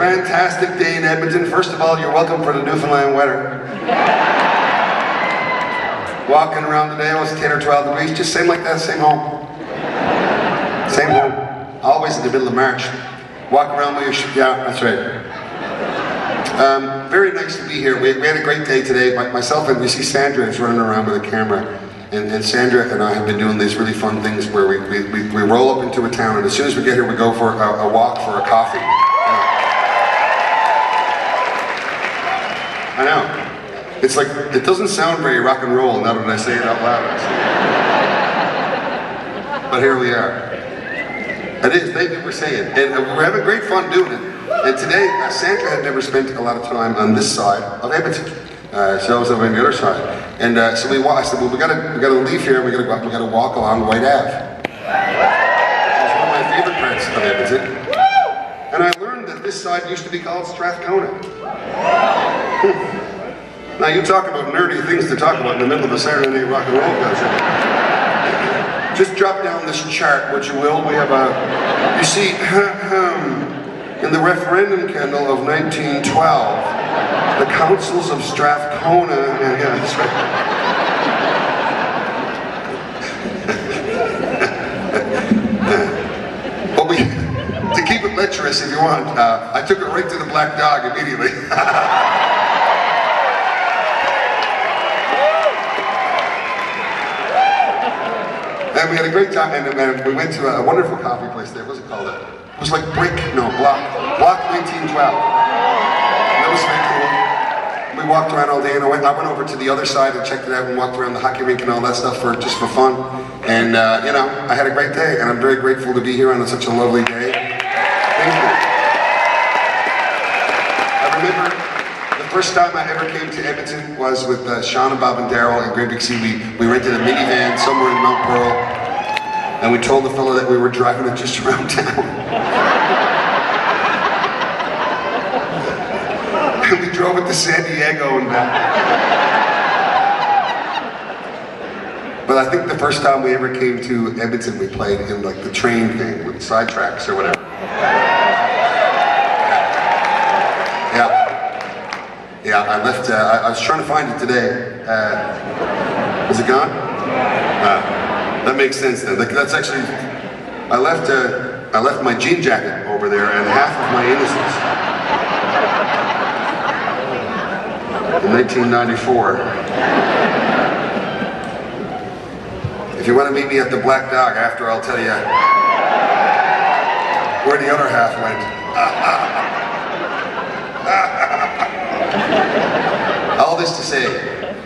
fantastic day in Edmonton. First of all, you're welcome for the Newfoundland weather. Walking around today, it was 10 or 12 degrees, just same like that, same home. Same home. Always in the middle of March. Walk around with your yeah, that's right. Very nice to be here. We had a great day today. Myself and you see Sandra is running around with a camera. And Sandra and I have been doing these really fun things where we roll up into a town, and as soon as we get here we go for a walk for a coffee. I know. It's like, it doesn't sound very rock and roll now that I say it out loud. But here we are. It is, thank you for saying. And we're having great fun doing it. And today, Sandra had never spent a lot of time on this side of Edmonton. She was over on the other side. And so I said, well, we gotta leave here, we gotta walk along White Ave. It's one of my favorite parts of Edmonton. And I learned that this side used to be called Strathcona. Now you talk about nerdy things to talk about in the middle of a Saturday night rock and roll concert. Just drop down this chart, what you will. We have you see, in the referendum, Kendall, of 1912, the councils of Strathcona, yeah, that's right. But to keep it lecherous if you want, I took it right to the Black Dog immediately. And we had a great time, and we went to a wonderful coffee place there. What was it called? It was like Block 1912. That was very cool. We walked around all day, and I went over to the other side and checked it out and walked around the hockey rink and all that stuff just for fun. And you know, I had a great day, and I'm very grateful to be here on such a lovely day. Thank you. I remember the first time I ever came to Edmonton was with Sean and Bob and Daryl and Great Big C. We rented a minivan somewhere in Mount Pearl, and we told the fellow that we were driving it just around town. And we drove it to San Diego and back. But I think the first time we ever came to Edmonton, we played in like the train thing with sidetracks or whatever. Yeah, I left, I was trying to find it today. Is it gone? That makes sense then. That's actually, I left my jean jacket over there and half of my innocence. In 1994. If you want to meet me at the Black Dog after, I'll tell you where the other half went. All this to say,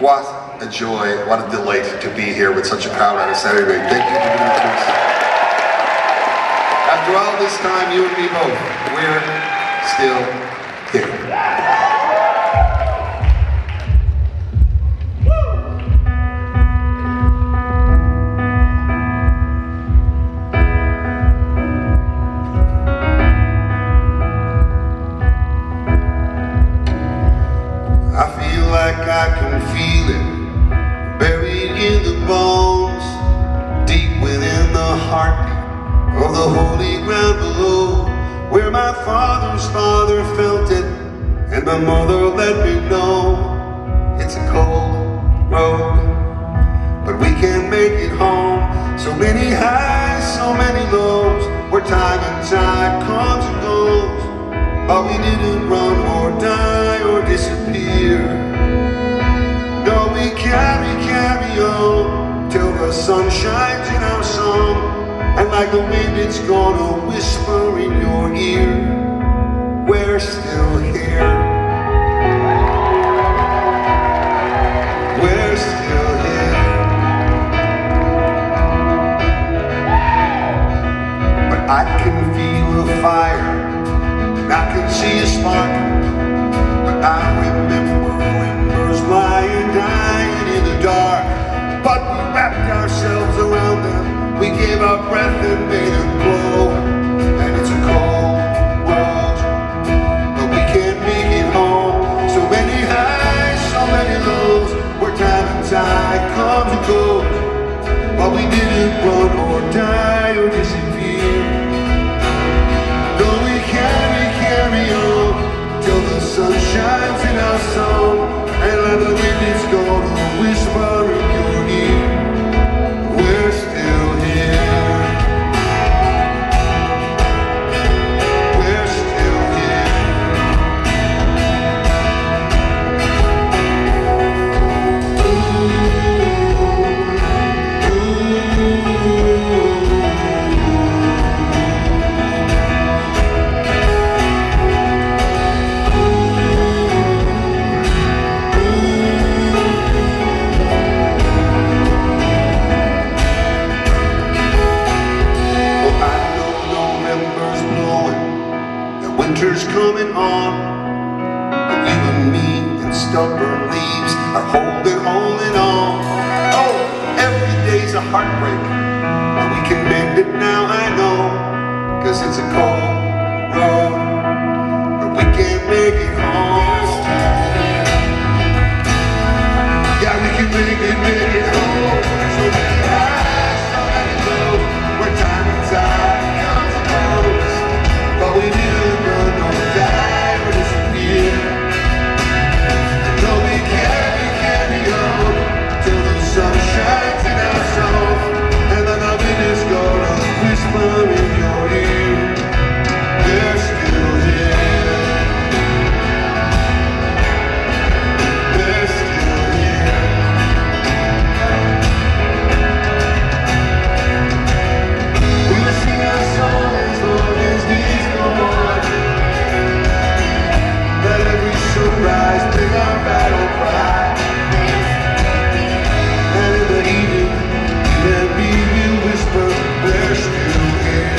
what a joy, what a delight to be here with such a crowd on a Saturday night. Thank you for giving it to us. After all this time, you and me both, we're still here. I can feel it, buried in the bones, deep within the heartbeat of the holy ground below, where my father's father felt it, and my mother let me know. It's a cold road, but we can make it home. So many highs, so many lows, where time and tide comes and goes, but we didn't run or die or disappear. No, we carry on till the sun shines in our song, and like the wind it's gonna whisper in your ear, we're still here. We're still here. But I can feel a fire, and I can see a spark, but I remember embers lying, dying in the dark. But we wrapped ourselves around them, we gave our breath and made them glow. And it's a cold world, but we can't make it home. So many highs, so many lows, where time and tide comes and goes, but we didn't run or die or disappear. No, we carry on coming on. But you and me and stubborn leaves are holding on. Oh, every day's a heartbreak, and we can mend it now, I know. 'Cause it's a cold road, but we can make it home. Yeah, we can make it home. So many highs, so many lows, where time and tide comes and goes. But we never gonna die or disappear. No, we carry on till the sun shines in our soul, and the loving is gonna whisper in your ear. They're still here. They're still here. We'll sing our song as long as these go on. Let every sunrise bring our battle cry. And in the evening, you and me will whisper, they're still here.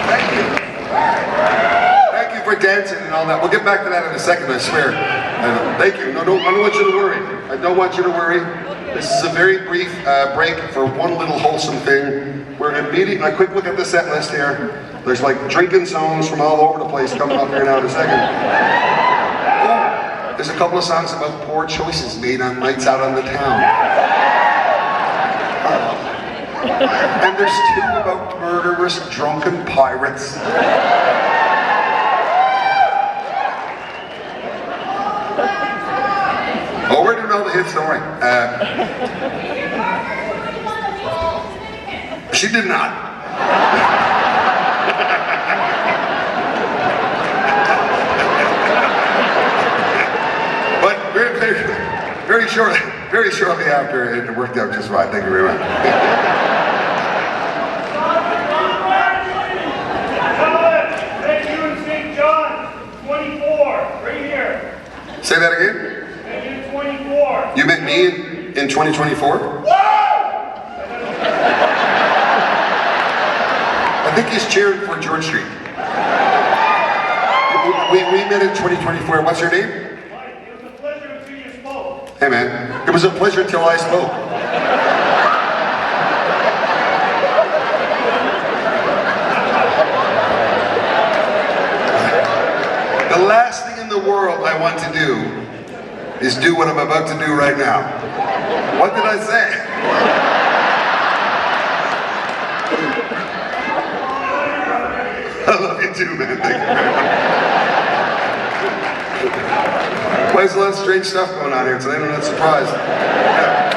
Thank you. Thank you for dancing and all that. We'll get back to that in a second, I swear. Thank you. No, I don't want you to worry. I don't want you to worry. This is a very brief break for one little wholesome thing. We're immediately, a quick look at the set list here. There's like drinking zones from all over the place coming up here now in a second. Oh, there's a couple of songs about poor choices made on nights out on the town. And there's two about murderous drunken pirates. Oh, we're doing all the hits, don't worry. She did not. But very shortly after, it worked out just fine. Thank you very much. Thank you in St. John, 24, right here. Say that again? Thank you 24. You met me in 2024? I think he's cheering for George Street. We met in 2024. What's your name? Mike, it was a pleasure until you spoke. Hey man, it was a pleasure until I spoke. The last thing in the world I want to do is do what I'm about to do right now. What did I say? I love you too, man. Thank you very much. Why is a lot of strange stuff going on here tonight? I'm not surprised. Yeah.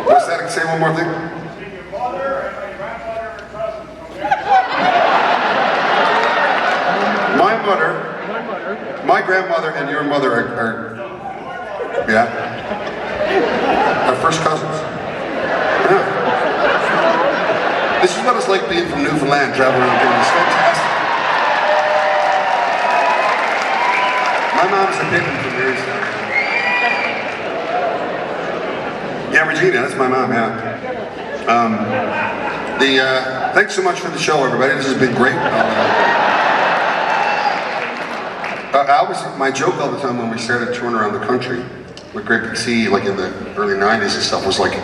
What's that? Say one more thing. Your mother and my grandmother and cousins. My mother, my grandmother, and your mother are first cousins. Yeah. This is what it's like being from Newfoundland, traveling around doing this. Fantastic. My mom's a pigeon from Marystown. Yeah, Regina, that's my mom, yeah. Thanks so much for the show, everybody. This has been great. My joke all the time when we started touring around the country with Great Big Sea, like in the early 90s and stuff, was like,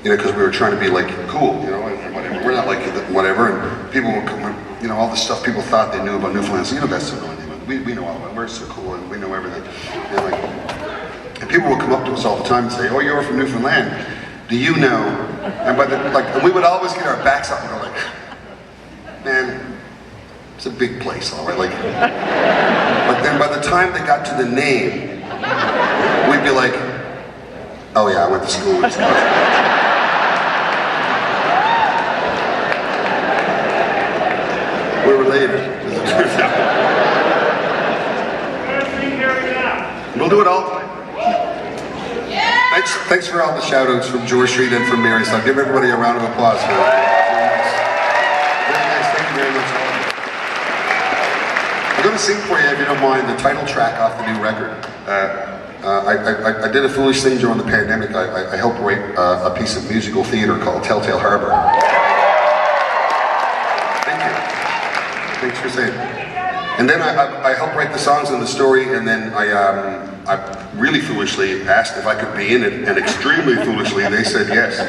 you know, because we were trying to be like cool, you know, and whatever. We're not like whatever, and people would come, you know, all the stuff people thought they knew about Newfoundland. So, you know, that's so annoying. We know all about it. We're so cool and we know everything. And people would come up to us all the time and say, "Oh, you're from Newfoundland. Do you know?" And and we would always get our backs up and go like, "Man, it's a big place, all right." But then by the time they got to the name, we'd be like, "Oh yeah, I went to school with this." We're related. We'll do it all time. Thanks for all the shout outs from George Street and from Mary. So give everybody a round of applause for that. Very nice. Thank you very much. I'm going to sing for you, if you don't mind, the title track off the new record. I did a foolish thing during the pandemic. I helped write a piece of musical theater called Telltale Harbor. Thank you. Thanks for saying. And then I helped write the songs and the story, and then I really foolishly asked if I could be in it, and extremely foolishly they said yes.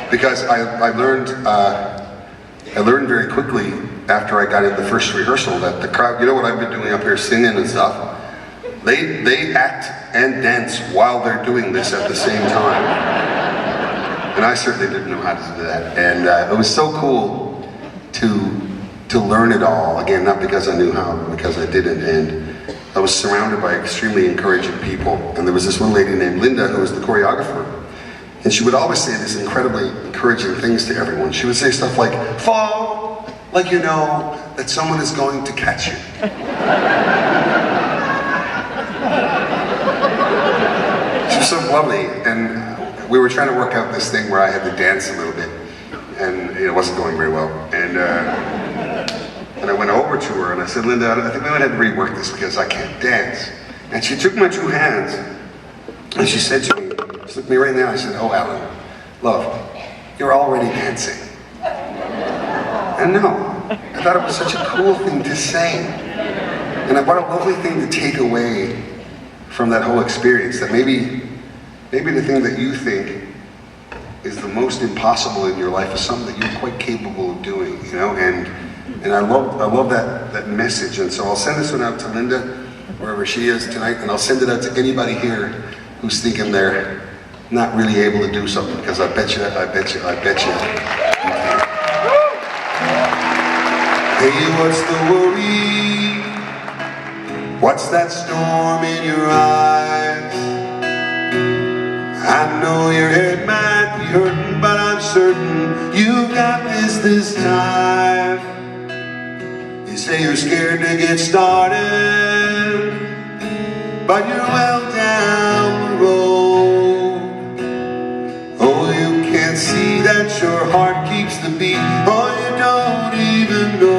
Because I learned very quickly after I got in the first rehearsal that the crowd, you know what I've been doing up here singing and stuff? They act and dance while they're doing this at the same time. And I certainly didn't know how to do that. And it was so cool to learn it all. Again, not because I knew how, but because I didn't. And I was surrounded by extremely encouraging people. And there was this one lady named Linda who was the choreographer. And she would always say these incredibly encouraging things to everyone. She would say stuff like, fall, like you know that someone is going to catch you. She was so lovely, and we were trying to work out this thing where I had to dance a little bit, and it wasn't going very well. And I went over to her and I said, Linda, I think we might have to rework this because I can't dance. And she took my two hands and she said to me, she looked me right in the eye, I said, oh Alan, love, you're already dancing. And no, I thought it was such a cool thing to say. And what a lovely thing to take away from that whole experience, that maybe the thing that you think is the most impossible in your life is something that you're quite capable of doing, you know? And I love that message. And so I'll send this one out to Linda, wherever she is tonight, and I'll send it out to anybody here who's thinking they're not really able to do something, because I bet you you can. Hey, what's the worry? What's that storm in your eyes? I know your head might be hurting, but I'm certain you got this time. You say you're scared to get started, but you're well down the road. Oh, you can't see that your heart keeps the beat, or you don't even know.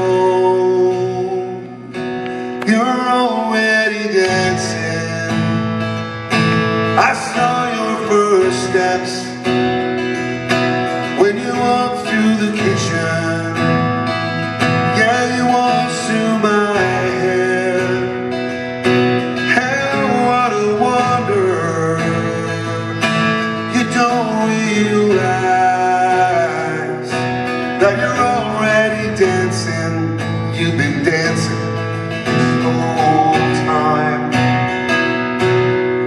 You're already dancing. I saw your first steps when you walked through the kitchen. Yeah, you walked through my head. Hell, what a wonder. You don't realize that you're already dancing. You've been dancing this whole time.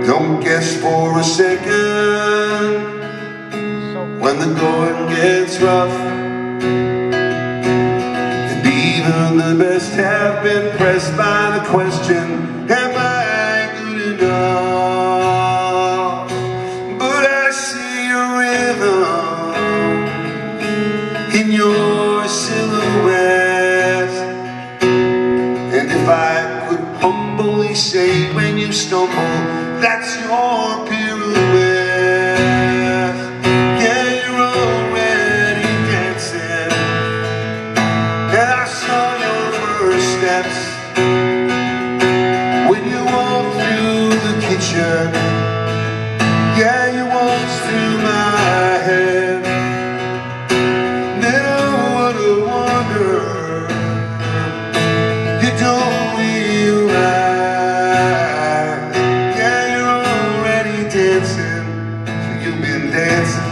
Don't guess for a second when the going gets rough. And even the best have been pressed by the question, am I good enough? But I see a rhythm in your silhouette. And if I could humbly say, when you stumble, that's your pirouette. Yeah, you're already dancing. And I saw your first steps when you walked through the kitchen. Yeah, you walked through my head. Then oh, what a wonder. You don't realize, yeah, you're already dancing. You've been dancing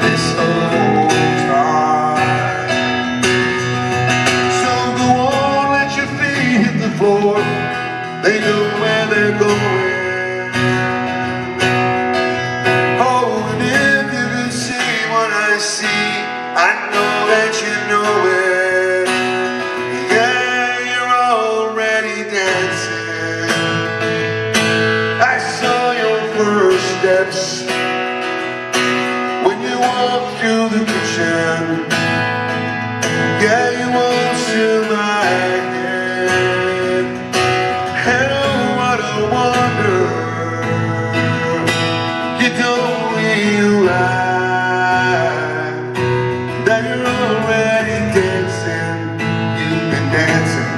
this whole time. So go on, let your feet hit the floor. They know where they're going. Oh, and if you can see what I see, I know that you know it. Yeah, you're already dancing. I saw your first steps when you walked through the kitchen. Yeah, you walked through my head. And oh, what a wonder. You don't realize that you're already dancing. You've been dancing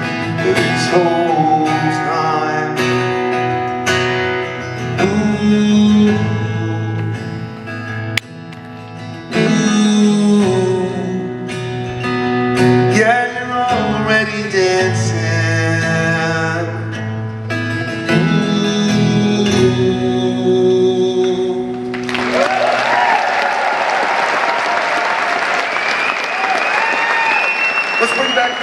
this whole time. Let's bring back